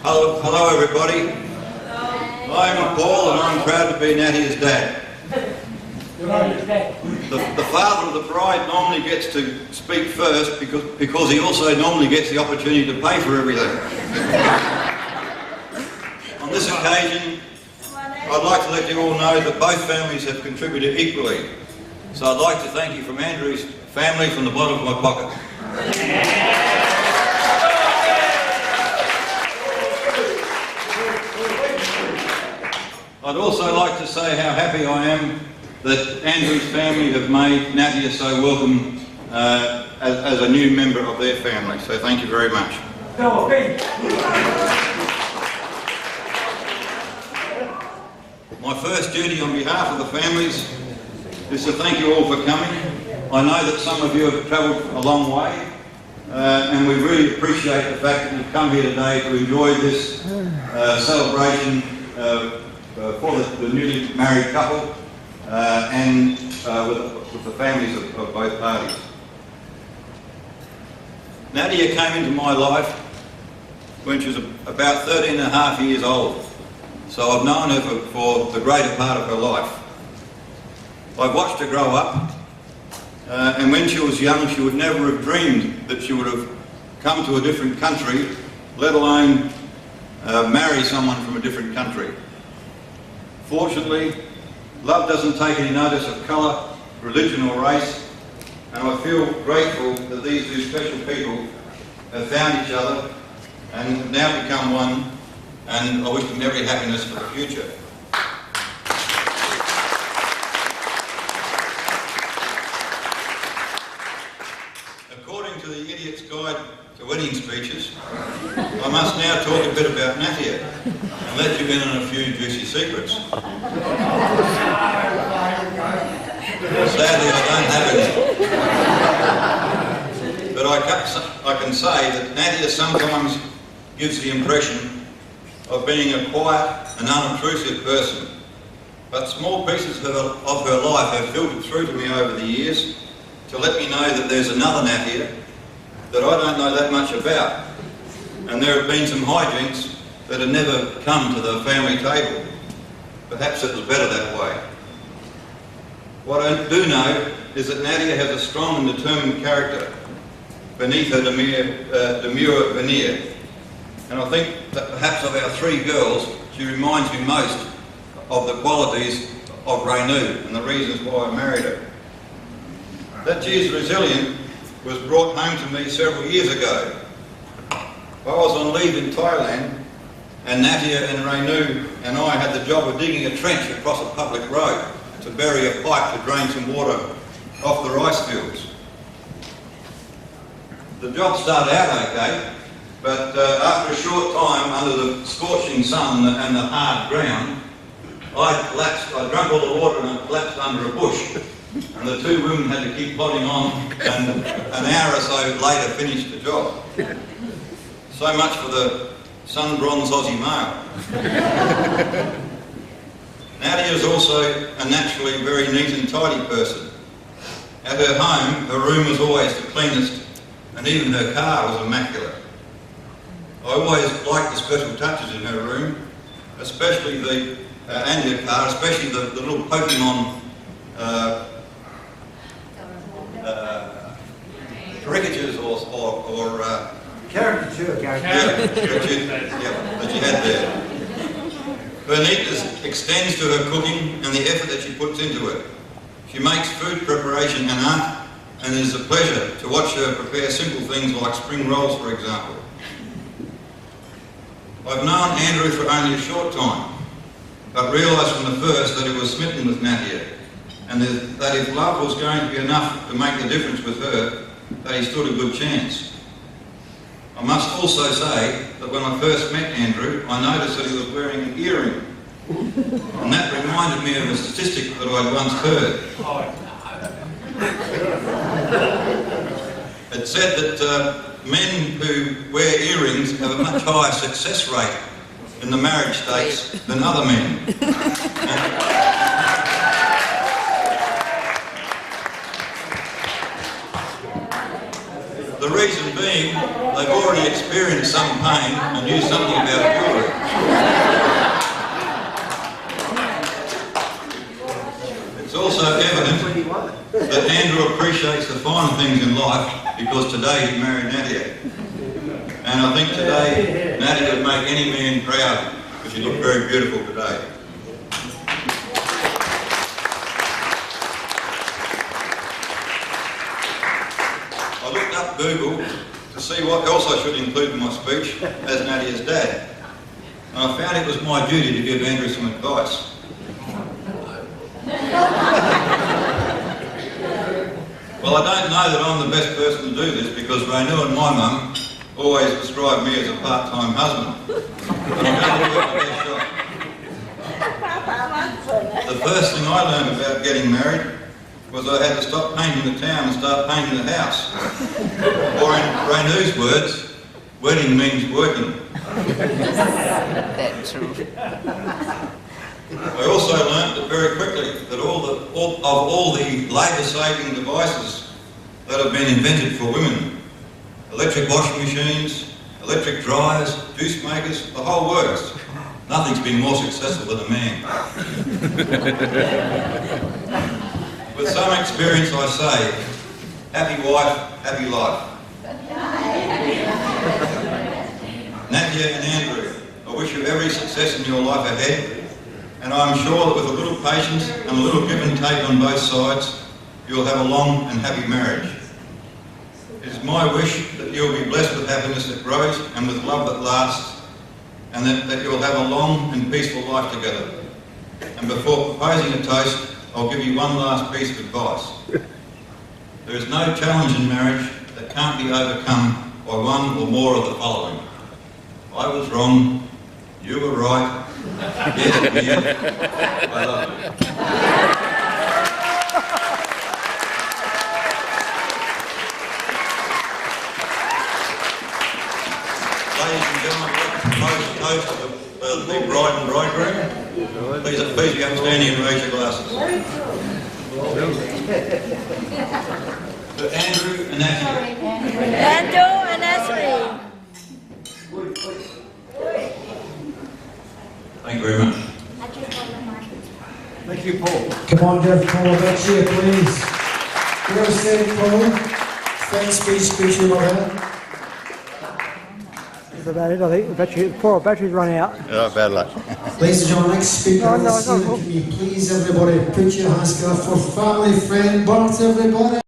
Hello everybody. I'm Paul and I'm proud to be Nattya's dad. The father of the bride normally gets to speak first because he also normally gets the opportunity to pay for everything. On this occasion, I'd like to let you all know that both families have contributed equally. So I'd like to thank you from Andrew's family from the bottom of my pocket. I'd also like to say how happy I am that Andrew's family have made Nattaya so welcome as a new member of their family. So thank you very much. My first duty on behalf of the families is to thank you all for coming. I know that some of you have travelled a long way and we really appreciate the fact that you've come here today to enjoy this celebration for the newly married couple and with the families of both parties. Nattaya came into my life when she was about 13 and a half years old, so I've known her for the greater part of her life. I've watched her grow up, and when she was young she would never have dreamed that she would have come to a different country, let alone marry someone from a different country. Fortunately, love doesn't take any notice of colour, religion or race, and I feel grateful that these two special people have found each other and have now become one, and I wish them every happiness for the future. According to the Idiot's Guide to Wedding Speeches, I must now talk a bit about Nattaya and let you in on a few juicy secrets. Sadly, I don't have any. But I can say that Nattaya sometimes gives the impression of being a quiet and unobtrusive person. But small pieces of her life have filtered through to me over the years to let me know that there's another Nattaya that I don't know that much about. And there have been some hijinks that have never come to the family table. Perhaps it was better that way. What I do know is that Nattaya has a strong and determined character beneath her demure veneer. And I think that perhaps of our three girls, she reminds me most of the qualities of Renu and the reasons why I married her. That she is resilient was brought home to me several years ago. I was on leave in Thailand and Nattaya and Renu and I had the job of digging a trench across a public road to bury a pipe to drain some water off the rice fields. The job started out okay, but after a short time, under the scorching sun and the hard ground, I collapsed. I drank all the water and I collapsed under a bush. And the two women had to keep plodding on and an hour or so later finished the job. So much for the sun-bronzed Aussie male. Nattaya is also a naturally very neat and tidy person. At her home, her room was always the cleanest and even her car was immaculate. I always liked the special touches in her room, especially and her car, especially the little Pokemon caricatures or caricature that she had there. Her neatness extends to her cooking and the effort that she puts into it. She makes food preparation an art, and it is a pleasure to watch her prepare simple things like spring rolls, for example. I've known Andrew for only a short time, but realised from the first that he was smitten with Nattaya, and that if love was going to be enough to make the difference with her, that he stood a good chance. I must also say that when I first met Andrew, I noticed that he was wearing an earring, and that reminded me of a statistic that I'd once heard. It said that men who wear earrings have a much higher success rate in the marriage stakes than other men. The reason being, they they've already experienced some pain and knew something about jewellery. It's also evident that Andrew appreciates the finer things in life because today he married Nattaya. And I think today Nattaya would make any man proud because she looked very beautiful today. I looked up Google to see what else I should include in my speech as Nattya's dad. And I found it was my duty to give Andrew some advice. Well, I don't know that I'm the best person to do this because Rainu and my mum always described me as a part-time husband. But I'm going to give it my best shot. The first thing I learned about getting married was I had to stop painting the town and start painting the house. Or in Rainu's words, wedding means working. That's true. I also learnt that very quickly that all the labour-saving devices that have been invented for women, electric washing machines, electric dryers, juice makers, the whole works, nothing's been more successful than a man. With some experience I say, happy wife, happy life. Nattaya and Andrew, I wish you every success in your life ahead. And I'm sure that with a little patience and a little give and take on both sides, you'll have a long and happy marriage. It is my wish that you'll be blessed with happiness that grows and with love that lasts, and that you'll have a long and peaceful life together. And before proposing a toast, I'll give you one last piece of advice. There is no challenge in marriage that can't be overcome by one or more of the following. I was wrong, you were right, yes, dear, I love you. Ladies and gentlemen, I'd like to propose a toast to the bride and bridegroom. Please be upstanding and raise your glasses. To Andrew and Ashley. Andrew and Ashley. Thank you very much. Thank you, Paul. Come on, give Paul a bit cheer, please. Well said, Paul. Thanks, speech, Robert. That's about it, I think. Before our batteries run out. Oh, bad luck. Ladies and gentlemen, next speaker on the No, scene, can you please, everybody, put your hands together for family, friend, birth, everybody.